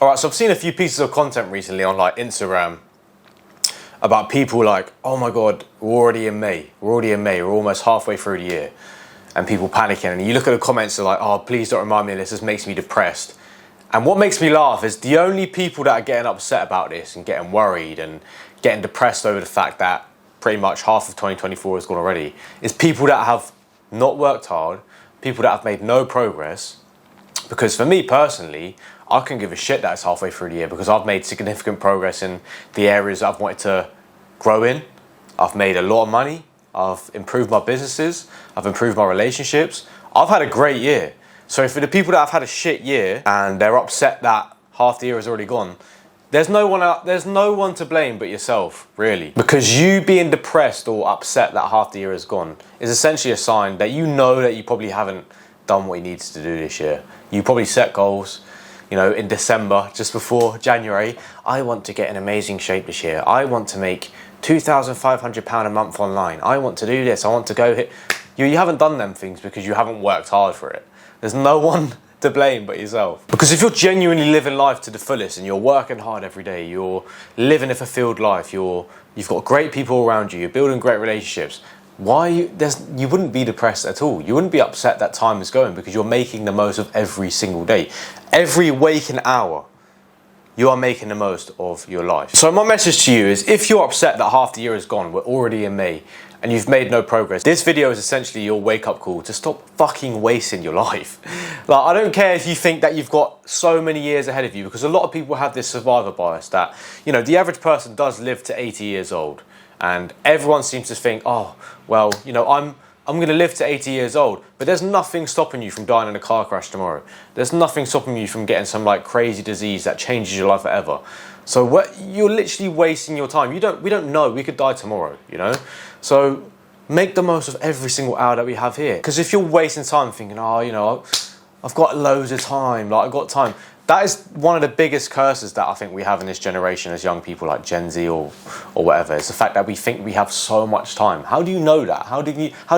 Alright, so I've seen a few pieces of content recently on like Instagram about people like, oh my god, we're already in May, we're almost halfway through the year, and people panicking, and you look at the comments, they're like, oh, please don't remind me of this, this makes me depressed. And what makes me laugh is the only people that are getting upset about this and getting worried and getting depressed over the fact that pretty much half of 2024 is gone already is people that have not worked hard, people that have made no progress. Because for me personally, I can give a shit that it's halfway through the year because I've made significant progress in the areas I've wanted to grow in. I've made a lot of money. I've improved my businesses. I've improved my relationships. I've had a great year. So for the people that have had a shit year and they're upset that half the year is already gone, there's no one to blame but yourself, really. Because you being depressed or upset that half the year is gone is essentially a sign that you know that you probably haven't done what you needed to do this year. You probably set goals, you know, in December, just before January. I want to get in amazing shape this year. I want to make £2,500 a month online. I want to do this. I want to go hit. You haven't done them things because you haven't worked hard for it. There's no one to blame but yourself. Because if you're genuinely living life to the fullest and you're working hard every day, you're living a fulfilled life, you've got great people around you, you're building great relationships, you wouldn't be depressed at all. You wouldn't be upset that time is going because you're making the most of every single day. Every waking hour, you are making the most of your life. So my message to you is, if you're upset that half the year is gone, we're already in May, and you've made no progress, this video is essentially your wake-up call to stop fucking wasting your life. Like, I don't care if you think that you've got so many years ahead of you, because a lot of people have this survivor bias that, you know, the average person does live to 80 years old. And everyone seems to think, oh, well, you know, I'm going to live to 80 years old. But there's nothing stopping you from dying in a car crash tomorrow. There's nothing stopping you from getting some like crazy disease that changes your life forever. So you're literally wasting your time. We don't know. We could die tomorrow, you know. So make the most of every single hour that we have here. Because if you're wasting time thinking, oh, you know, I've got loads of time, like I've got time. That is one of the biggest curses that I think we have in this generation as young people, like Gen Z or whatever. It's the fact that we think we have so much time. How do you know that? How do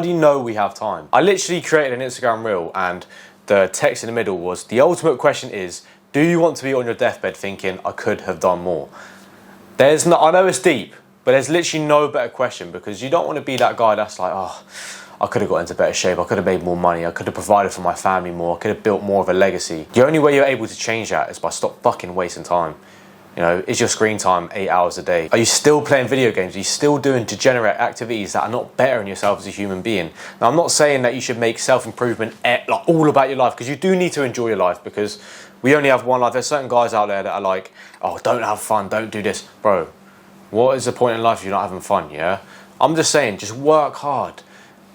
you know we have time? I literally created an Instagram reel, and the text in the middle was, the ultimate question is, do you want to be on your deathbed thinking, I could have done more? I know it's deep, but there's literally no better question, because you don't want to be that guy that's like, oh, I could have got into better shape, I could have made more money, I could have provided for my family more, I could have built more of a legacy. The only way you're able to change that is by stop fucking wasting time. You know, is your screen time 8 hours a day? Are you still playing video games? Are you still doing degenerate activities that are not bettering yourself as a human being? Now, I'm not saying that you should make self-improvement like all about your life, because you do need to enjoy your life, because we only have one life. There's certain guys out there that are like, oh, don't have fun, don't do this. Bro, what is the point in life if you're not having fun, yeah? I'm just saying, just work hard.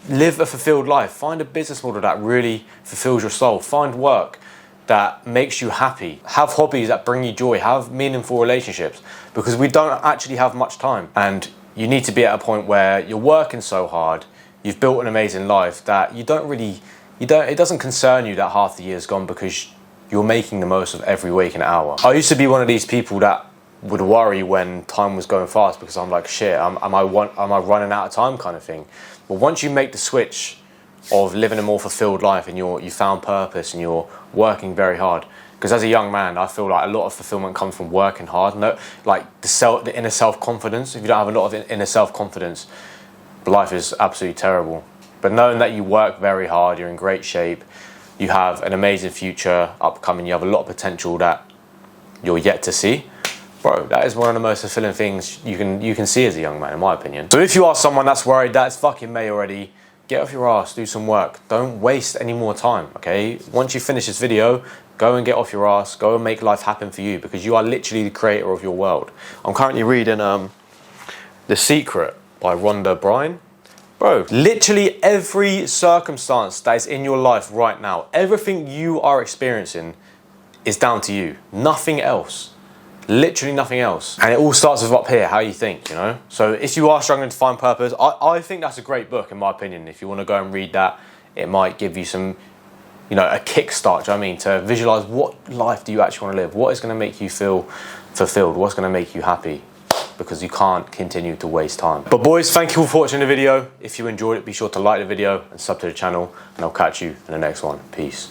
Live a fulfilled life. Find a business model that really fulfills your soul. Find work that makes you happy. Have hobbies that bring you joy. Have meaningful relationships, because we don't actually have much time. And you need to be at a point where you're working so hard, you've built an amazing life that it doesn't concern you that half the year's gone, because you're making the most of every waking hour. I used to be one of these people that would worry when time was going fast, because I'm like, shit, am I running out of time kind of thing. But once you make the switch of living a more fulfilled life, and you found purpose and you're working very hard, because as a young man, I feel like a lot of fulfillment comes from working hard. No, like the inner self-confidence. If you don't have a lot of inner self-confidence, life is absolutely terrible. But knowing that you work very hard, you're in great shape, you have an amazing future upcoming, you have a lot of potential that you're yet to see, bro, that is one of the most fulfilling things you can see as a young man, in my opinion. So if you are someone that's worried that it's fucking May already, get off your ass, do some work. Don't waste any more time, okay? Once you finish this video, go and get off your ass, go and make life happen for you, because you are literally the creator of your world. I'm currently reading The Secret by Rhonda Byrne. Bro, literally every circumstance that is in your life right now, everything you are experiencing is down to you, nothing else. Literally nothing else. And it all starts with up here, how you think, you know? So if you are struggling to find purpose, I think that's a great book, in my opinion. If you want to go and read that, it might give you some, you know, a kickstart, do you know what I mean? To visualize, what life do you actually want to live? What is going to make you feel fulfilled? What's going to make you happy? Because you can't continue to waste time. But boys, thank you for watching the video. If you enjoyed it, be sure to like the video and sub to the channel, and I'll catch you in the next one. Peace.